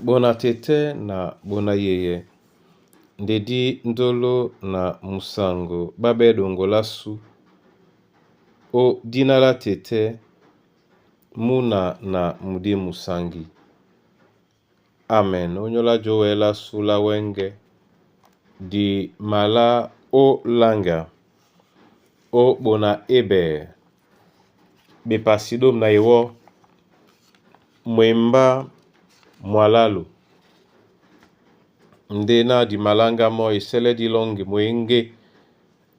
Bona tete na bona yeye. Ndedi ndolo na musango babedo ngolasu. O dinala tete muna na mudi musangi. Amen. Onyola joela sula wenge. Di mala o langa. O Bonaheber. Bepasidom na iwo. Mwemba mwalalo. Ndena di malanga mo isele di longi mwenge.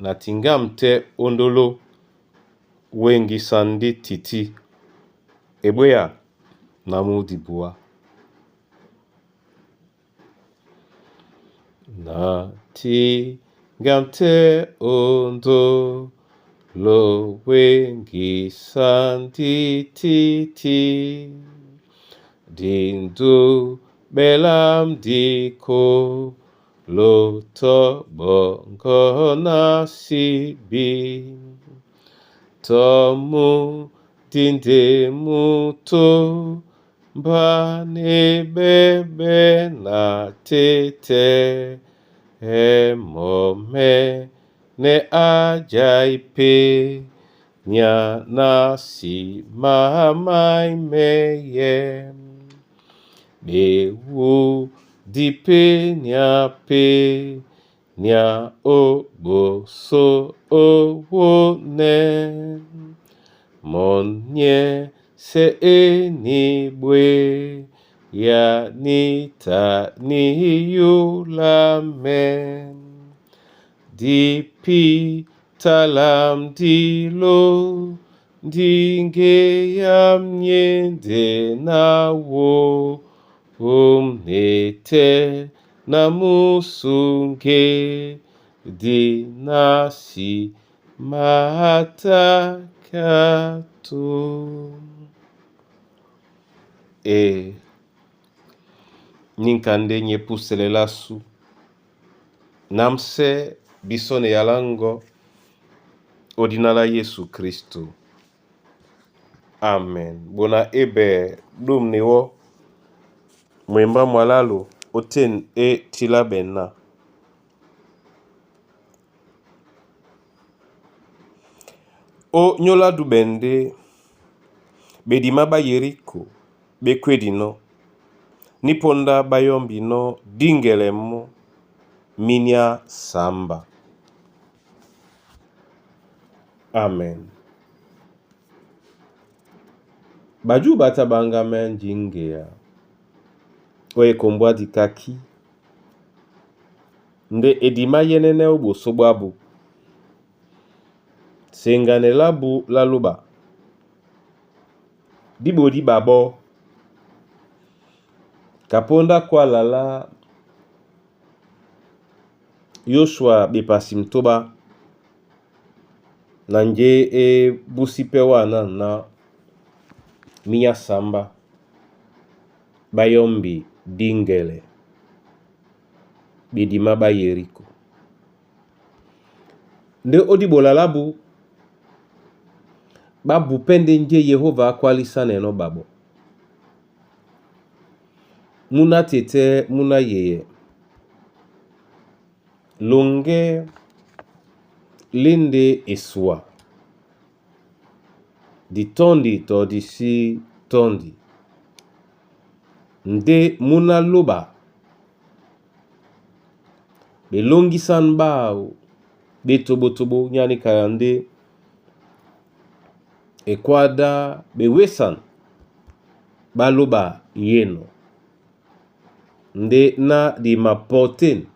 Na tingamte ondolo. Wengi sandi titi. Eboya namu dibua. Na tingamte ondo. Lo wengi sandi titi. Dindu belam diko. Lo to bongo nasibi. Tomu dinde muto. Bane bebe na tete. Emome ne ajaipe. Nya nasi mamai meye. Bewu dipe nyape. Nya obo so owone. Monye se enibwe. Ya nita ni yulame. Dipi talam dilo. Dinge yam nyende na wo. Nete na musunge. Di nasi matakato. Ninkande nye pusele lasu. Namse bisone yalango. Odinala Yesu Kristo. Amen. Bonaheber dum niwo. Mwemba mwalalo. Oten tilabena. O nyola dubende. Bedima bayeriko. Bekwedi no. Niponda bayombi no. Dingelemo. Minya samba. Amen. Baju bata banga men jingea. Oye kombwa dikaki. Nde edima yenene ubo sobabu. Sengane labu laluba. Dibo di babo. Kaponda kwa lala. Yoshua bepasim toba. Nanje busipewa na miya samba. Bayombi dingele. Bedima bayeriko. Nde odibola labu. Babu pende nje Yehova kwalisane no babo. Muna tete muna yeye. Longe linde eswa. Di tondi to di si tondi. Nde muna loba. Be longi san bao. Be tobo nyani kayande. Ekwada bewesan. Baloba yeno. Nde na di mapoten.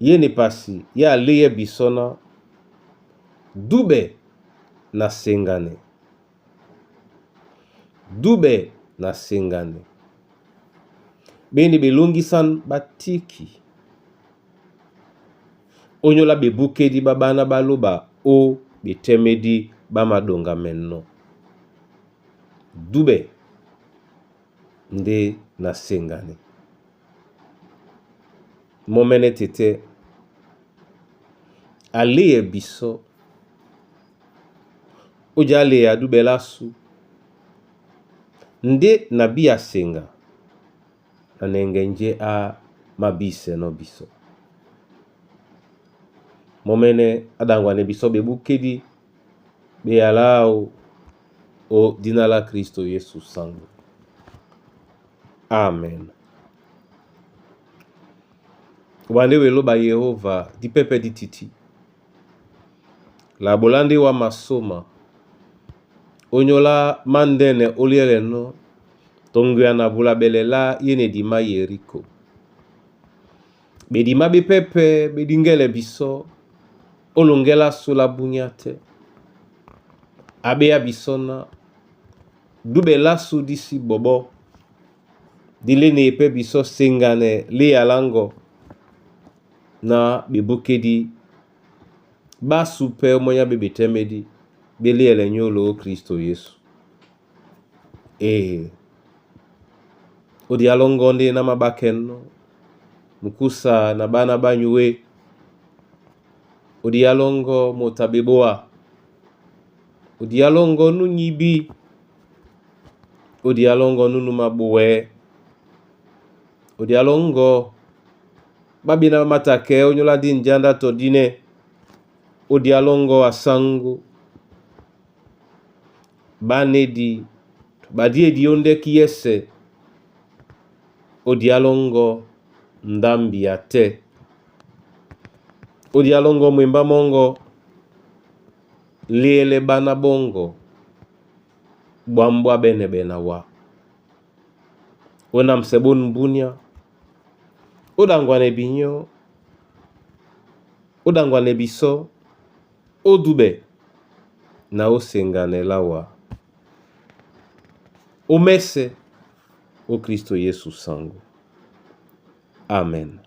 Yene pasi. Ya leye bisona. Dube na sengane. Dube na sengane. Beni belongi san batiki. Onyola bebukedi babana baloba. O betemedi bamadonga menno. Dube. Nde na sengane. Momene tete. Aleye biso. Ojale ya dube lasu. Nde nabi asenga. na nengenje a mabise no biso. Momene adangwane biso bebukedi be alao o dinala Kristo Yesu sangu. Amen. Wande welo ba Yehova di pepe di titi. La bolande wa masoma. Onyola mandene oliere no. Tongya na bula belela yene dima yeriko. Bedima be pepe bedingele biso. Olongela sula bunyate. Abe bisona. Dube lasu disi bobo. Dile ne epe biso sengane le alango. Na bebukedi. Ba super moya bebe temedi. Bele ele nyolo Kristo Yesu. Odi alongonde na mabakeno. Mukusa na bana banyue. Odi alongo motabeboa. Odi alongo nunyibi. Odi alongo nunu mabuwe. Odi alongo babina matake onyola di njanda todine. Odi alongo asangu. Banedi. Badie dionde kiyese. Odi alongo ndambi ate. Odi alongo mwemba mongo. Liele bana bongo. Bwambwa bene bena wa. Ona msebon mbunya. Odangwane binyo. Odangwane biso. Odube. Na osengane lawa. Omese. O Kristo Yesu sangu. Amen.